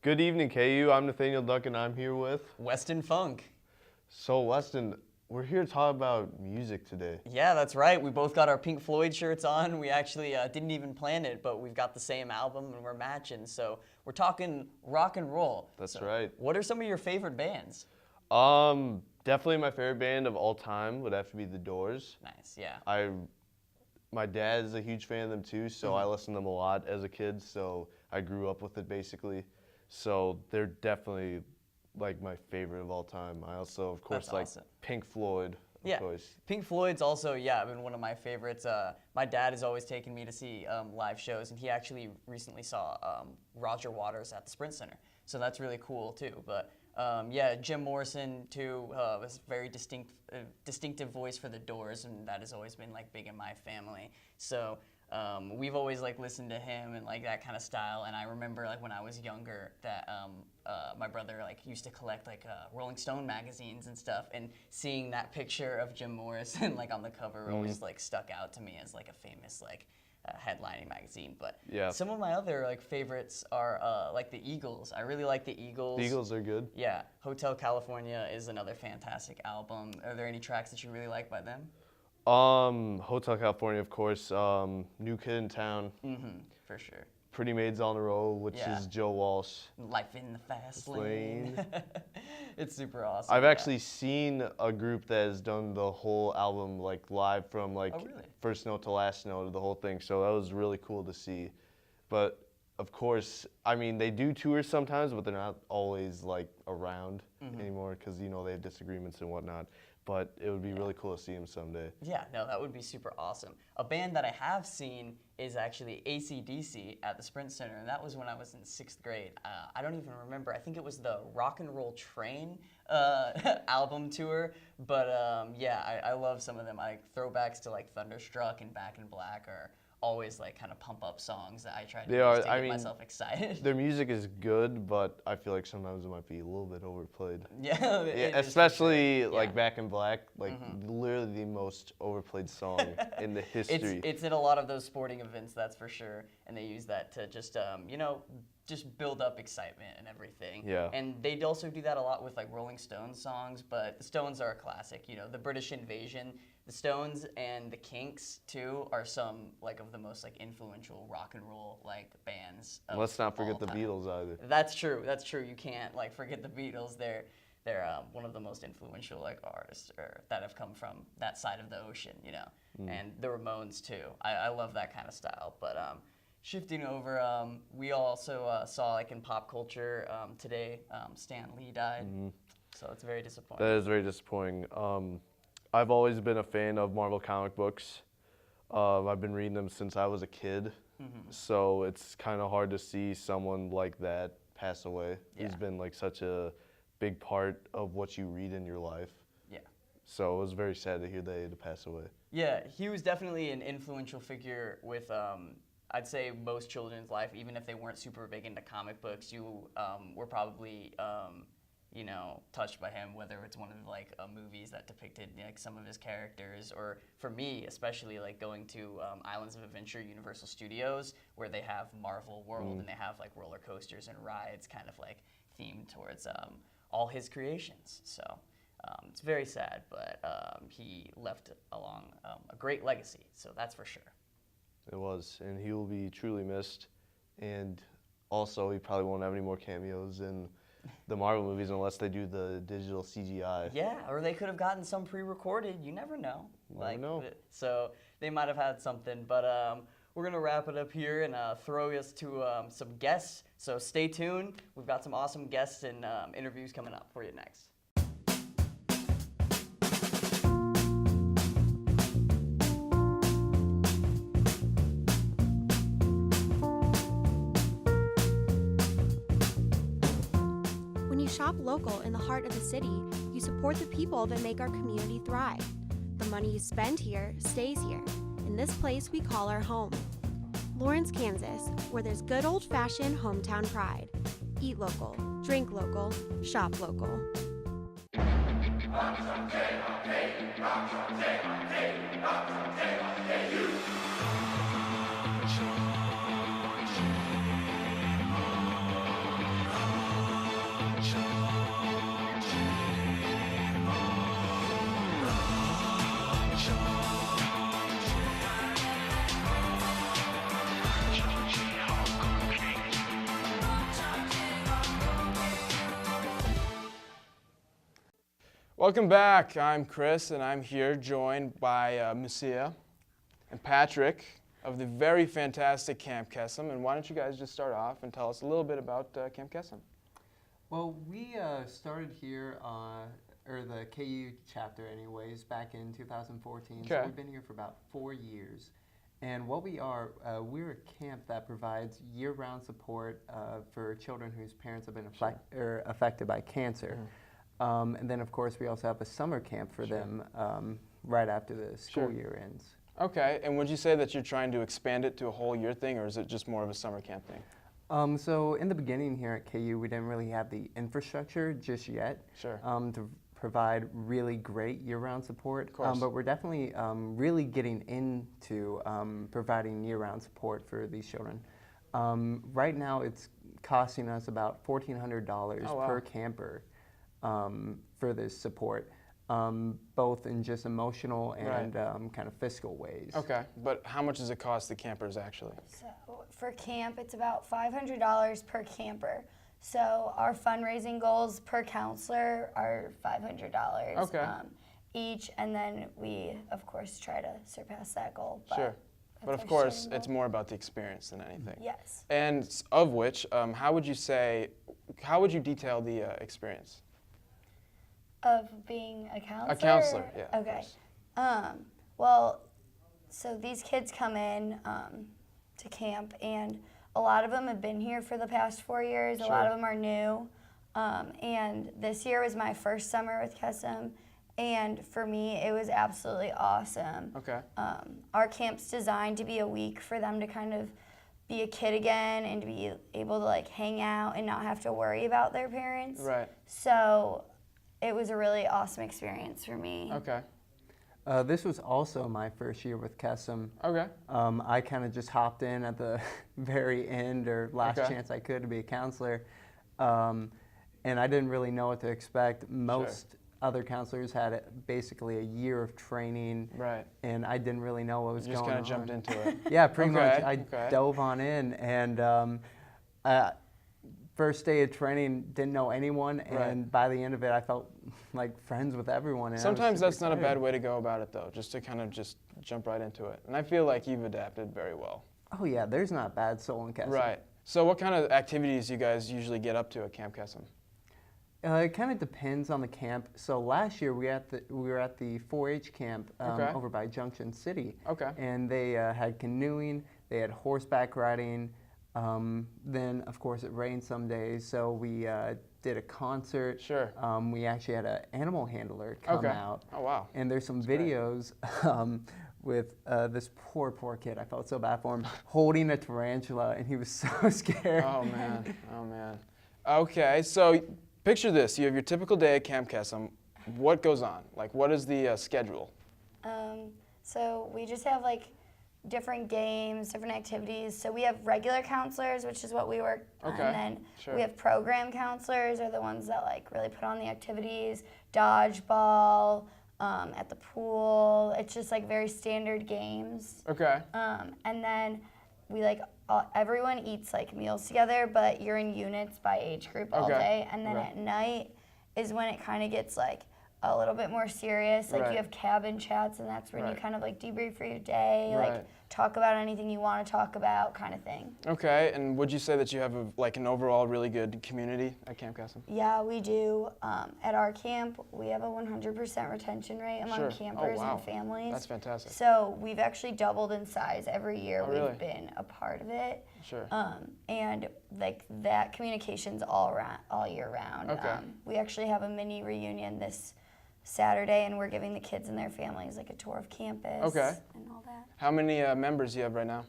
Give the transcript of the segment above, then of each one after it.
Good evening, KU. I'm Nathaniel Duncan. I'm here with. Weston Funk. So, Weston, we're here to talk about music today. Yeah, that's right. We both got our Pink Floyd shirts on. We actually didn't even plan it, but we've got the same album and we're matching. So we're talking rock and roll. That's right. What are some of your favorite bands? Definitely my favorite band of all time would have to be The Doors. Nice, yeah. My dad is a huge fan of them too, so I listened to them a lot as a kid. So I grew up with it basically. So they're definitely like my favorite of all time. I also, of course, like awesome. Pink Floyd. Of course. Pink Floyd's also, been one of my favorites. My dad has always taken me to see live shows, and he actually recently saw Roger Waters at the Sprint Center. So that's really cool too. But Jim Morrison too was a very distinctive voice for the Doors, and that has always been like big in my family. So we've always like listened to him and like that kind of style. And I remember like when I was younger that my brother like used to collect like Rolling Stone magazines and stuff, and seeing that picture of Jim Morrison like on the cover always like stuck out to me as like a famous like headlining magazine. But some of my other like favorites are like the Eagles. I really like the Eagles. The Eagles are good. Yeah, Hotel California is another fantastic album. Are there any tracks that you really like by them? Hotel California, of course. New Kid in Town. For sure. Pretty Maids on the Road, which is Joe Walsh. Life in the Fast Lane. It's super awesome. I've actually seen a group that has done the whole album like live from like first note to last note of the whole thing. So that was really cool to see. But of course, I mean, they do tour sometimes, but they're not always like around anymore because, you know, they have disagreements and whatnot. But it would be really cool to see them someday. Yeah, no, that would be super awesome. A band that I have seen is actually AC/DC at the Sprint Center, and that was when I was in 6th grade. I don't even remember. I think it was the Rock and Roll Train album tour. But I love some of them. Like throwbacks to like Thunderstruck and Back in Black are always like kind of pump up songs that I try to use to get myself excited. Their music is good, but I feel like sometimes it might be a little bit overplayed. Yeah, especially like Back in Black, like literally the most overplayed song in the history. It's in a lot of those sporting events, that's for sure, and they use that to just just build up excitement and everything. Yeah. And they also do that a lot with like Rolling Stones songs, but the Stones are a classic. You know, the British Invasion, the Stones and the Kinks too are some like of the most like influential rock and roll like bands. Let's not forget the Beatles either. That's true. That's true. You can't like forget the Beatles. They're one of the most influential like artists that have come from that side of the ocean, you know. And the Ramones too. I love that kind of style. But shifting over, we also saw like in pop culture today, Stan Lee died. So it's very disappointing. That is very disappointing. I've always been a fan of Marvel comic books. I've been reading them since I was a kid. So it's kind of hard to see someone like that pass away. He's been like such a big part of what you read in your life. Yeah. So it was very sad to hear that he had to pass away. Yeah, he was definitely an influential figure with I'd say most children's life. Even if they weren't super big into comic books, you were probably touched by him, whether it's one of like movies that depicted like some of his characters, or for me especially like going to Islands of Adventure Universal Studios where they have Marvel World and they have like roller coasters and rides kind of like themed towards all his creations. So it's very sad, but he left along a great legacy, so that's for sure. It was, and he will be truly missed, and also he probably won't have any more cameos in the Marvel movies unless they do the digital CGI. Yeah, or they could have gotten some pre-recorded. You never know. So they might have had something. But we're going to wrap it up here and throw us to some guests. So stay tuned. We've got some awesome guests and interviews coming up for you next. Shop local in the heart of the city, you support the people that make our community thrive. The money you spend here stays here, in this place we call our home. Lawrence, Kansas, where there's good old-fashioned hometown pride. Eat local, drink local, shop local. Welcome back. I'm Chris, and I'm here joined by Mucia and Patrick of the very fantastic Camp Kesem. And why don't you guys just start off and tell us a little bit about Camp Kesem? Well, we started here, or the KU chapter anyways, back in 2014. Okay. So we've been here for about 4 years. And what we are, we're a camp that provides year-round support for children whose parents have been affected by cancer. And then, of course, we also have a summer camp for them right after the school year ends. Okay, and would you say that you're trying to expand it to a whole year thing, or is it just more of a summer camp thing? So in the beginning here at KU, we didn't really have the infrastructure just yet to provide really great year-round support. But we're definitely really getting into providing year-round support for these children. Right now, it's costing us about $1,400 per camper for this support, both in just emotional and kind of fiscal ways. Okay, but how much does it cost the campers actually? So for camp, it's about $500 per camper. So our fundraising goals per counselor are $500 each, and then we, of course, try to surpass that goal. But But of course, it's more about the experience than anything. Yes. And of which, how would you detail the experience? Of being a counselor? A counselor, yeah. Okay. Well, so these kids come in to camp, and a lot of them have been here for the past 4 years. A lot of them are new. And this year was my first summer with Kesem, and for me, it was absolutely awesome. Okay. Our camp's designed to be a week for them to kind of be a kid again and to be able to like hang out and not have to worry about their parents. Right. So it was a really awesome experience for me. Okay. This was also my first year with Kesem. Okay. I kind of just hopped in at the very end or last chance I could to be a counselor. And I didn't really know what to expect. Most other counselors had basically a year of training. Right. And I didn't really know what was going on. Just kind of jumped into it. Yeah, pretty much. I dove on in, and first day of training, didn't know anyone, and by the end of it, I felt like friends with everyone. And Sometimes that's not a bad way to go about it, though, just to kind of just jump right into it. And I feel like you've adapted very well. Oh yeah, there's not a bad soul in Kesem. Right. So what kind of activities do you guys usually get up to at Camp Kesem? It kind of depends on the camp. So last year we were at the 4-H camp over by Junction City. Okay. And they had canoeing, they had horseback riding. Then of course it rained some days, so we did a concert. Sure. We actually had an animal handler come out. Oh wow. And there's some videos with this poor kid. I felt so bad for him, holding a tarantula, and he was so scared. Oh man. Oh man. Okay, so picture this. You have your typical day at Camp Kesem. What goes on? Like, what is the schedule? So we just have like different games, different activities. So we have regular counselors, which is what we work on, and then we have program counselors, are the ones that like really put on the activities, dodgeball, at the pool. It's just like very standard games. Okay. And then we like everyone eats like meals together, but you're in units by age group all day. And then at night is when it kind of gets like a little bit more serious. Like you have cabin chats, and that's when you kind of like debrief for your day, like talk about anything you want to talk about, kind of thing. Okay, and would you say that you have like an overall really good community at Camp Kesem? Yeah, we do. At our camp, we have a 100% retention rate among campers and families. That's fantastic. So we've actually doubled in size every year really? We've been a part of it. Sure. And like that communication's all year round. Okay. We actually have a mini reunion this Saturday, and we're giving the kids and their families like a tour of campus and all that. How many members do you have right now?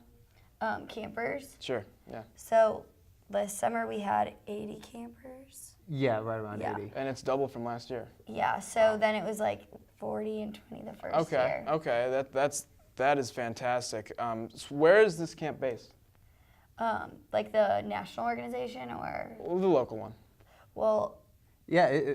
Campers. Sure, yeah. So this summer we had 80 campers. Yeah, right around 80. And it's double from last year. Yeah, so then it was like 40 and 20 the first year. Okay, that is fantastic. So where is this camp based? Like the national organization or? Well, the local one. Well, yeah,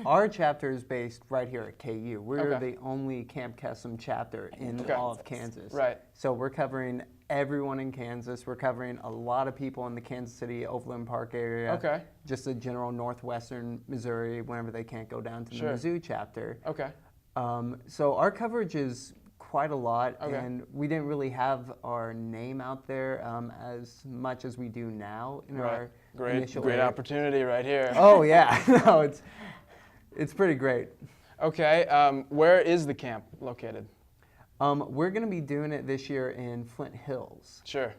our chapter is based right here at KU. We're the only Camp Kesem chapter in all of Kansas. Right. So we're covering everyone in Kansas. We're covering a lot of people in the Kansas City, Overland Park area. Okay. Just the general northwestern Missouri whenever they can't go down to the Mizzou chapter. Okay. So our coverage is quite a lot, okay. and we didn't really have our name out there as much as we do now in our initial Great opportunity right here. Oh yeah, no, it's pretty great. Okay, where is the camp located? We're going to be doing it this year in Flint Hills. Sure.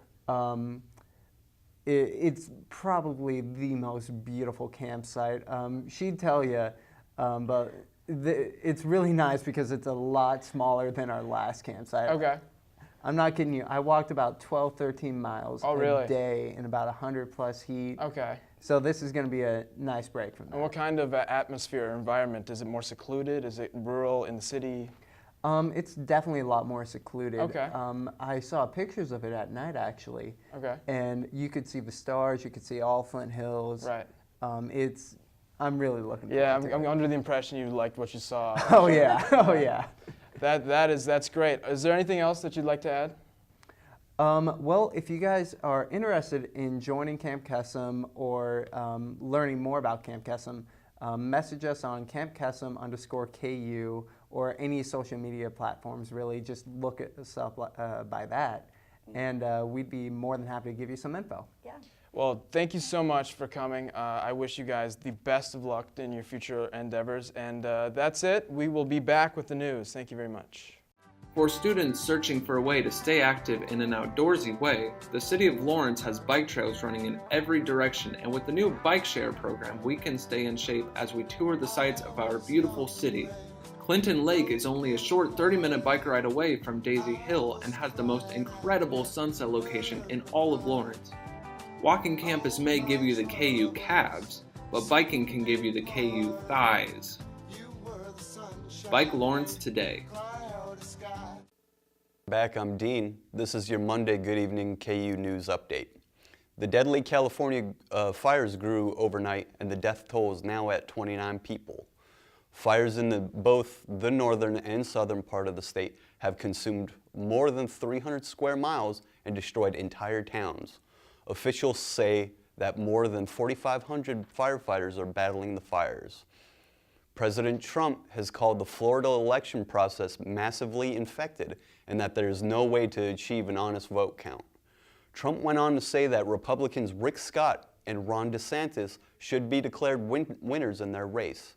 It's probably the most beautiful campsite. She'd tell you, but it's really nice because it's a lot smaller than our last campsite. Okay. I'm not kidding you. I walked about 12, 13 miles really? a day in about 100 plus heat. Okay. So this is going to be a nice break from that. And what kind of atmosphere or environment? Is it more secluded? Is it rural, in the city? It's definitely a lot more secluded. Okay. I saw pictures of it at night, actually. Okay. And you could see the stars. You could see all Flint Hills. Right. I'm really looking forward to it. Yeah, I'm under the impression you liked what you saw. Oh, yeah. Oh, yeah. That's great. Is there anything else that you'd like to add? Well, if you guys are interested in joining Camp Kesem or learning more about Camp Kesem, message us on campkesem_KU or any social media platforms, really. Just look us up by that, and we'd be more than happy to give you some info. Yeah. Well, thank you so much for coming. I wish you guys the best of luck in your future endeavors, and that's it. We will be back with the news. Thank you very much. For students searching for a way to stay active in an outdoorsy way, the City of Lawrence has bike trails running in every direction, and with the new bike share program, we can stay in shape as we tour the sights of our beautiful city. Clinton Lake is only a short 30-minute bike ride away from Daisy Hill and has the most incredible sunset location in all of Lawrence. Walking campus may give you the KU calves, but biking can give you the KU thighs. Bike Lawrence today. Back, I'm Dean. This is your Monday Good Evening KU News Update. The deadly California fires grew overnight, and the death toll is now at 29 people. Fires in both the northern and southern part of the state have consumed more than 300 square miles and destroyed entire towns. Officials say that more than 4,500 firefighters are battling the fires. President Trump has called the Florida election process massively infected and that there is no way to achieve an honest vote count. Trump went on to say that Republicans Rick Scott and Ron DeSantis should be declared winners in their race.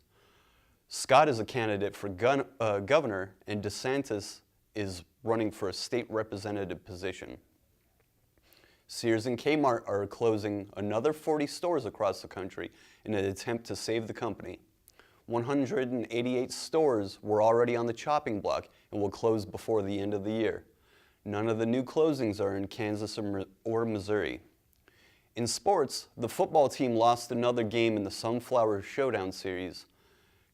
Scott is a candidate for governor, and DeSantis is running for a state representative position. Sears and Kmart are closing another 40 stores across the country in an attempt to save the company. 188 stores were already on the chopping block and will close before the end of the year. None of the new closings are in Kansas or Missouri. In sports, the football team lost another game in the Sunflower Showdown series.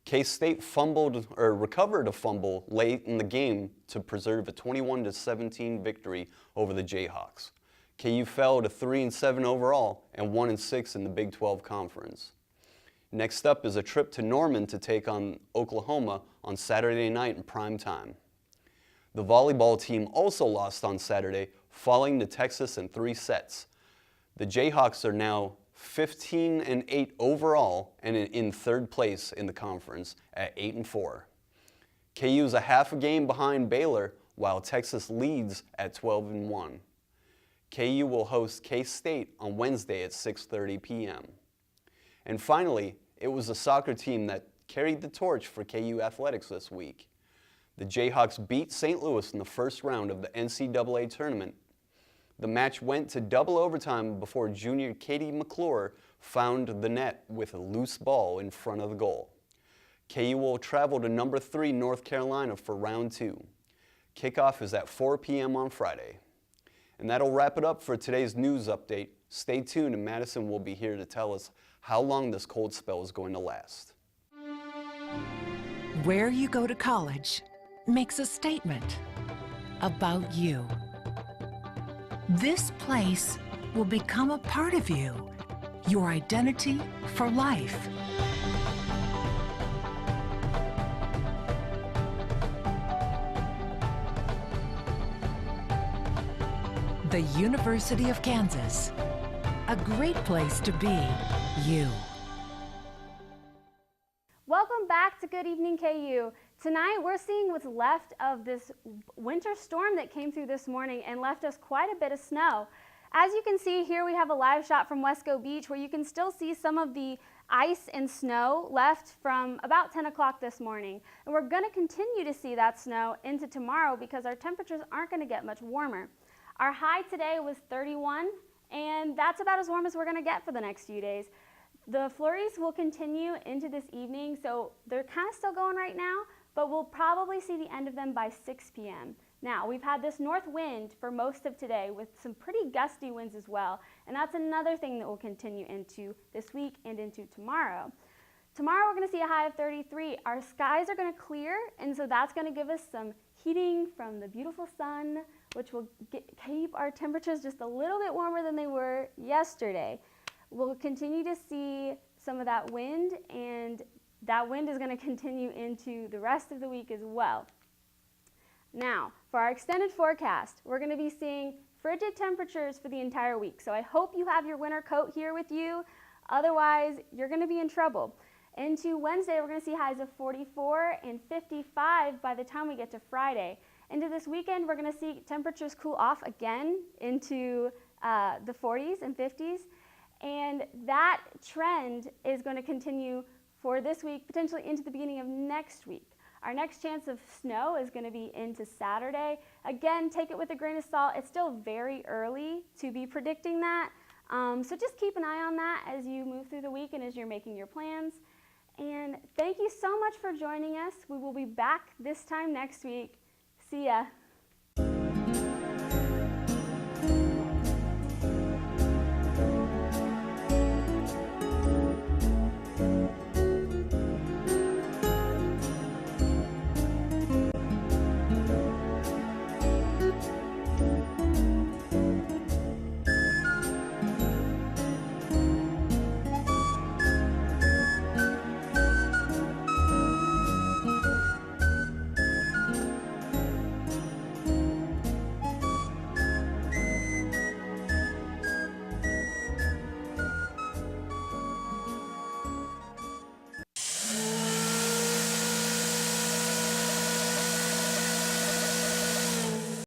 K-State recovered a fumble late in the game to preserve a 21-17 victory over the Jayhawks. KU fell to 3-7 overall and 1-6 in the Big 12 Conference. Next up is a trip to Norman to take on Oklahoma on Saturday night in prime time. The volleyball team also lost on Saturday, falling to Texas in 3 sets. The Jayhawks are now 15-8 overall and in 3rd place in the conference at 8-4. KU is a half a game behind Baylor, while Texas leads at 12-1. KU will host K-State on Wednesday at 6:30 p.m. And finally, it was the soccer team that carried the torch for KU athletics this week. The Jayhawks beat St. Louis in the first round of the NCAA tournament. The match went to double overtime before junior Katie McClure found the net with a loose ball in front of the goal. KU will travel to number 3 North Carolina for round 2. Kickoff is at 4 p.m. on Friday. And that'll wrap it up for today's news update. Stay tuned, and Madison will be here to tell us how long this cold spell is going to last. Where you go to college makes a statement about you. This place will become a part of you, your identity for life. the University of Kansas. A great place to be you. Welcome back to Good Evening KU. Tonight we're seeing what's left of this winter storm that came through this morning and left us quite a bit of snow. As you can see here, we have a live shot from Riscoe Beach where you can still see some of the ice and snow left from about 10 o'clock this morning. And we're going to continue to see that snow into tomorrow because our temperatures aren't going to get much warmer. Our high today was 31, and that's about as warm as we're going to get for the next few days. The flurries will continue into this evening, so they're kind of still going right now, but we'll probably see the end of them by 6 p.m. Now, we've had this north wind for most of today with some pretty gusty winds as well, and that's another thing that will continue into this week and into tomorrow. Tomorrow we're going to see a high of 33. Our skies are going to clear, and so that's going to give us some heating from the beautiful sun, which will keep our temperatures just a little bit warmer than they were yesterday. We'll continue to see some of that wind, and that wind is going to continue into the rest of the week as well. Now, for our extended forecast, we're going to be seeing frigid temperatures for the entire week. So I hope you have your winter coat here with you. Otherwise, you're going to be in trouble. Into Wednesday, we're going to see highs of 44 and 55 by the time we get to Friday. Into this weekend, we're going to see temperatures cool off again into the 40s and 50s. And that trend is going to continue for this week, potentially into the beginning of next week. Our next chance of snow is going to be into Saturday. Again, take it with a grain of salt. It's still very early to be predicting that. So just keep an eye on that as you move through the week and as you're making your plans. And thank you so much for joining us. We will be back this time next week. See ya.